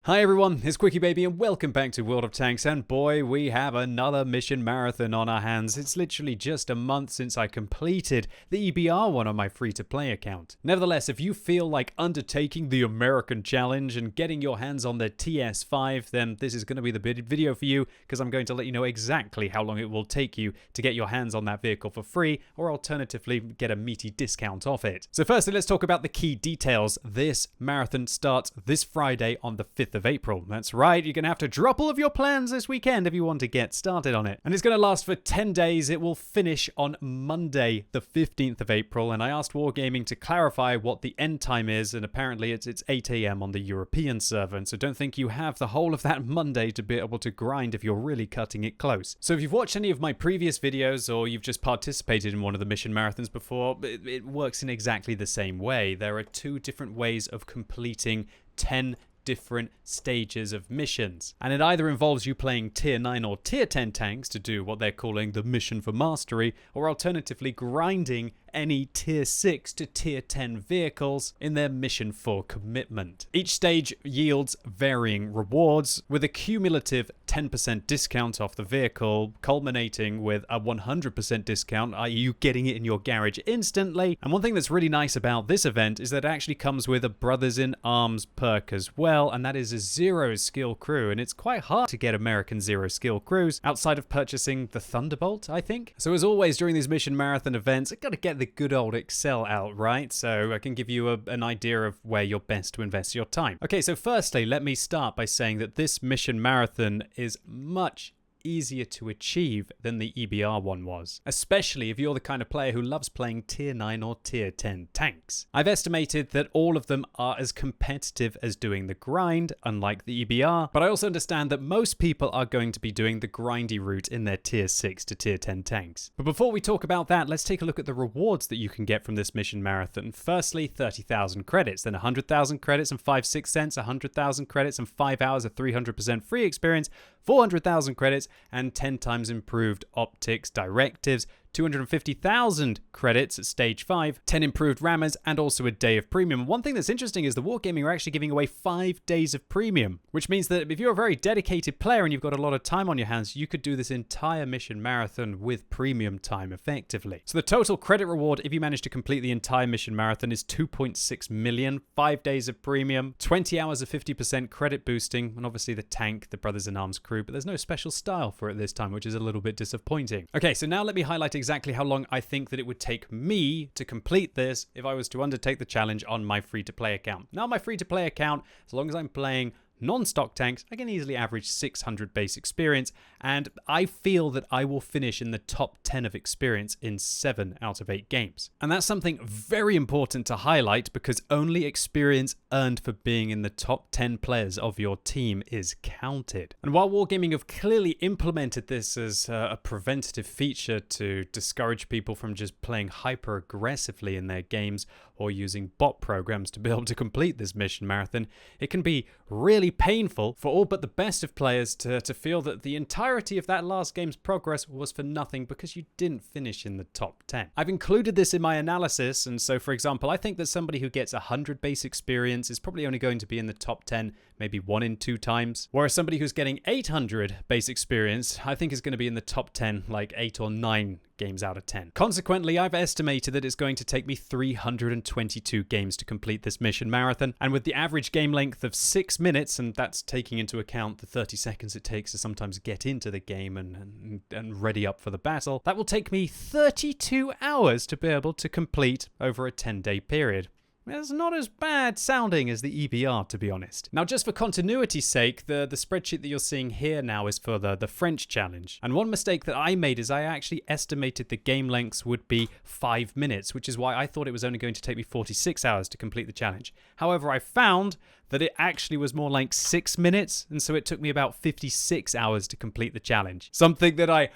Hi everyone, it's QuickyBaby and welcome back to World of Tanks, and boy, we have another mission marathon on our hands. It's literally just a month since I completed the EBR one on my free-to-play account. Nevertheless, if you feel like undertaking the American challenge and getting your hands on the TS-5, then this is going to be the video for you, because I'm going to let you know exactly how long it will take you to get your hands on that vehicle for free, or alternatively, get a meaty discount off it. So firstly, let's talk about the key details. This marathon starts this Friday on the 5th of April. That's right, you're going to have to drop all of your plans this weekend if you want to get started on it. And it's going to last for 10 days. It will finish on Monday, the 15th of April. And I asked Wargaming to clarify what the end time is, and apparently it's 8 AM on the European server. And so don't think you have the whole of that Monday to be able to grind if you're really cutting it close. So if you've watched any of my previous videos or you've just participated in one of the mission marathons before, it works in exactly the same way. There are two different ways of completing 10 different stages of missions, and it either involves you playing tier 9 or tier 10 tanks to do what they're calling the mission for mastery, or alternatively grinding any tier 6 to tier 10 vehicles in their mission for commitment. Each stage yields varying rewards, with a cumulative 10% discount off the vehicle, culminating with a 100% discount, i.e. you getting it in your garage instantly. And one thing that's really nice about this event is that it actually comes with a Brothers in Arms perk as well, and that is a 0 skill crew, and it's quite hard to get American 0 skill crews outside of purchasing the Thunderbolt, I think. So as always during these mission marathon events, I've got to get the good old Excel out, right? So I can give you an idea of where you're best to invest your time. Okay, so firstly, let me start by saying that this mission marathon is much easier to achieve than the EBR one was, especially if you're the kind of player who loves playing tier 9 or tier 10 tanks. I've estimated that all of them are as competitive as doing the grind, unlike the EBR, but I also understand that most people are going to be doing the grindy route in their tier 6 to tier 10 tanks. But before we talk about that, let's take a look at the rewards that you can get from this mission marathon. Firstly, 30,000 credits, then 100,000 credits and 5 cents, 100,000 credits and 5 hours of 300% free experience, 400,000 credits and 10 times improved optics directives, 250,000 credits at stage 5, 10 improved rammers, and also a day of premium. One thing that's interesting is the Wargaming are actually giving away 5 days of premium, which means that if you're a very dedicated player and you've got a lot of time on your hands, you could do this entire mission marathon with premium time effectively. So the total credit reward, if you manage to complete the entire mission marathon, is 2.6 million, 5 days of premium, 20 hours of 50% credit boosting, and obviously the tank, the Brothers in Arms crew, but there's no special style for it this time, which is a little bit disappointing. Okay, so now let me highlight exactly how long I think that it would take me to complete this if I was to undertake the challenge on my free-to-play account. Now, my free-to-play account, as long as I'm playing non-stock tanks, I can easily average 600 base experience, and I feel that I will finish in the top 10 of experience in 7 out of 8 games. And that's something very important to highlight, because only experience earned for being in the top 10 players of your team is counted. And while Wargaming have clearly implemented this as a preventative feature to discourage people from just playing hyper aggressively in their games or using bot programs to be able to complete this mission marathon, it can be really painful for all but the best of players to feel that the entirety of that last game's progress was for nothing because you didn't finish in the top 10. I've included this in my analysis, and so for example, I think that somebody who gets 100 base experience is probably only going to be in the top 10 maybe 1 in 2 times, whereas somebody who's getting 800 base experience I think is going to be in the top 10 like 8 or 9 games out of 10. Consequently, I've estimated that it's going to take me 322 games to complete this mission marathon, and with the average game length of 6 minutes, and that's taking into account the 30 seconds it takes to sometimes get into the game and ready up for the battle, that will take me 32 hours to be able to complete over a 10-day period. It's not as bad sounding as the EBR, to be honest. Now, just for continuity's sake, the spreadsheet that you're seeing here now is for the French challenge. And one mistake that I made is I actually estimated the game lengths would be 5 minutes, which is why I thought it was only going to take me 46 hours to complete the challenge. However, I found that it actually was more like 6 minutes, and so it took me about 56 hours to complete the challenge. Something that I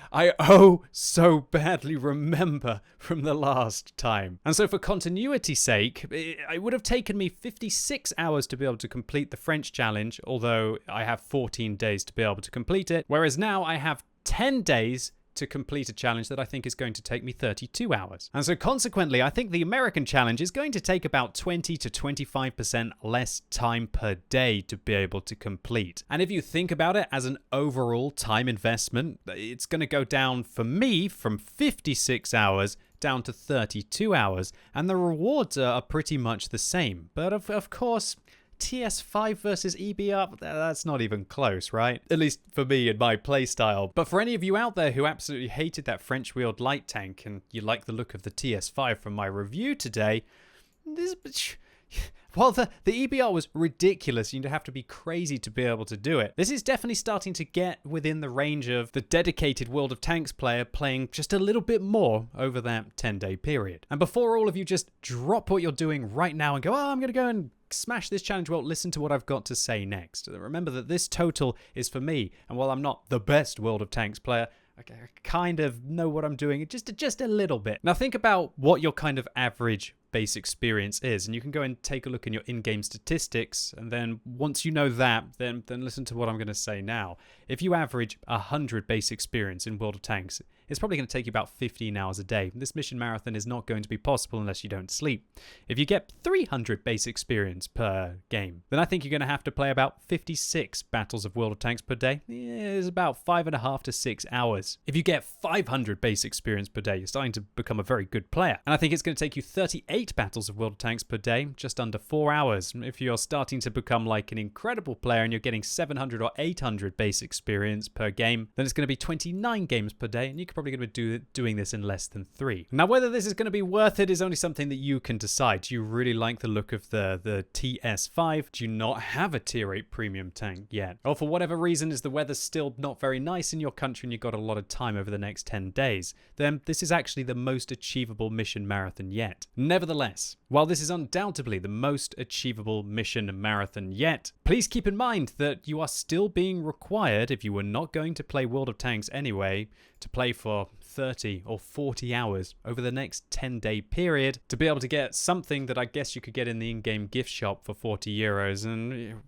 so badly remember from the last time. And so for continuity's sake, it would have taken me 56 hours to be able to complete the French challenge, although I have 14 days to be able to complete it, whereas now I have 10 days to complete a challenge that I think is going to take me 32 hours. And so consequently, I think the American challenge is going to take about 20 to 25% less time per day to be able to complete. And if you think about it as an overall time investment, it's going to go down for me from 56 hours down to 32 hours. And the rewards are pretty much the same. But of course, TS-5 versus EBR, that's not even close, right? At least for me and my playstyle. But for any of you out there who absolutely hated that French-wheeled light tank and you like the look of the TS-5 from my review today, while the EBR was ridiculous, you'd have to be crazy to be able to do it. This is definitely starting to get within the range of the dedicated World of Tanks player playing just a little bit more over that 10-day period. And before all of you just drop what you're doing right now and go, oh, I'm going to go and smash this challenge, well, listen to what I've got to say next. Remember that this total is for me, and while I'm not the best World of Tanks player, I kind of know what I'm doing just a little bit. Now think about what your kind of average base experience is, and you can go and take a look in your in-game statistics, and then once you know that, then listen to what I'm going to say now. If you average 100 base experience in World of Tanks, it's probably going to take you about 15 hours a day. This mission marathon is not going to be possible unless you don't sleep. If you get 300 base experience per game, then I think you're going to have to play about 56 battles of World of Tanks per day. It's about 5.5 to 6 hours. If you get 500 base experience per day, you're starting to become a very good player. And I think it's going to take you 38 battles of World of Tanks per day, just under 4 hours. If you're starting to become like an incredible player and you're getting 700 or 800 base experience per game, then it's going to be 29 games per day, and you could probably going to be doing this in less than 3. Now, whether this is going to be worth it is only something that you can decide. Do you really like the look of the TS-5? Do you not have a tier 8 premium tank yet? Or for whatever reason, is the weather still not very nice in your country and you've got a lot of time over the next 10 days? Then this is actually the most achievable mission marathon yet. Nevertheless, while this is undoubtedly the most achievable mission marathon yet, please keep in mind that you are still being required, if you were not going to play World of Tanks anyway, to play for 30 or 40 hours over the next 10-day period to be able to get something that I guess you could get in the in-game gift shop for 40 euros. And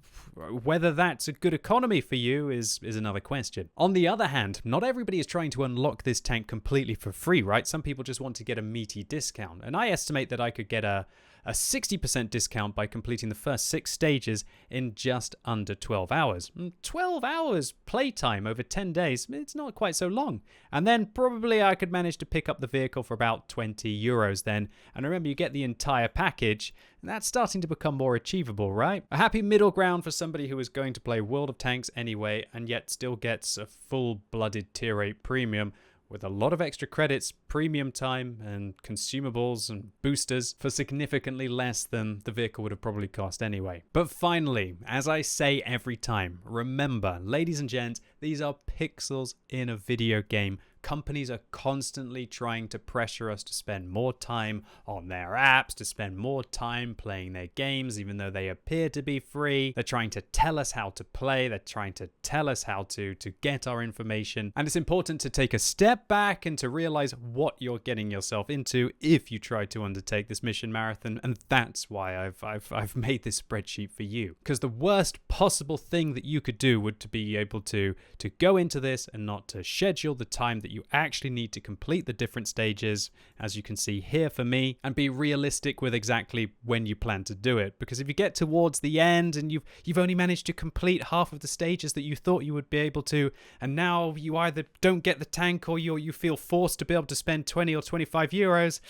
whether that's a good economy for you is another question. On the other hand, not everybody is trying to unlock this tank completely for free, right? Some people just want to get a meaty discount. And I estimate that I could get a 60% discount by completing the first 6 stages in just under 12 hours. 12 hours playtime over 10 days, it's not quite so long. And then probably I could manage to pick up the vehicle for about 20 euros then. And remember, you get the entire package, and that's starting to become more achievable, right? A happy middle ground for somebody who is going to play World of Tanks anyway, and yet still gets a full-blooded tier 8 premium with a lot of extra credits, premium time, and consumables and boosters for significantly less than the vehicle would have probably cost anyway. But finally, as I say every time, remember, ladies and gents, these are pixels in a video game. Companies are constantly trying to pressure us to spend more time on their apps, to spend more time playing their games, even though they appear to be free. They're trying to tell us how to play. They're trying to tell us how to get our information. And it's important to take a step back and to realize what you're getting yourself into if you try to undertake this mission marathon. And that's why I've made this spreadsheet for you. Because the worst possible thing that you could do would to be able to go into this and not to schedule the time that you actually need to complete the different stages, as you can see here for me, and be realistic with exactly when you plan to do it. Because if you get towards the end and you've only managed to complete half of the stages that you thought you would be able to, and now you either don't get the tank or you feel forced to be able to spend 20 or 25 euros,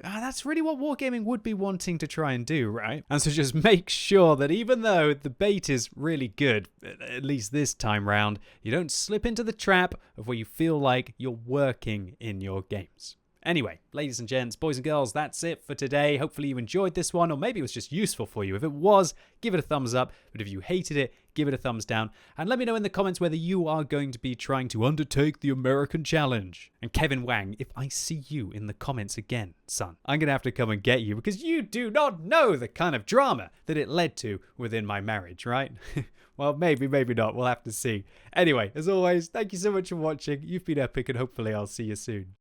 that's really what Wargaming would be wanting to try and do, right? And so just make sure that even though the bait is really good, at least this time round, you don't slip into the trap of where you feel like you're working in your games. Anyway, ladies and gents, boys and girls, that's it for today. Hopefully you enjoyed this one, or maybe it was just useful for you. If it was, give it a thumbs up. But if you hated it, give it a thumbs down. And let me know in the comments whether you are going to be trying to undertake the American challenge. And Kevin Wang, if I see you in the comments again, son, I'm going to have to come and get you, because you do not know the kind of drama that it led to within my marriage, right? Well, maybe not. We'll have to see. Anyway, as always, thank you so much for watching. You've been epic, and hopefully I'll see you soon.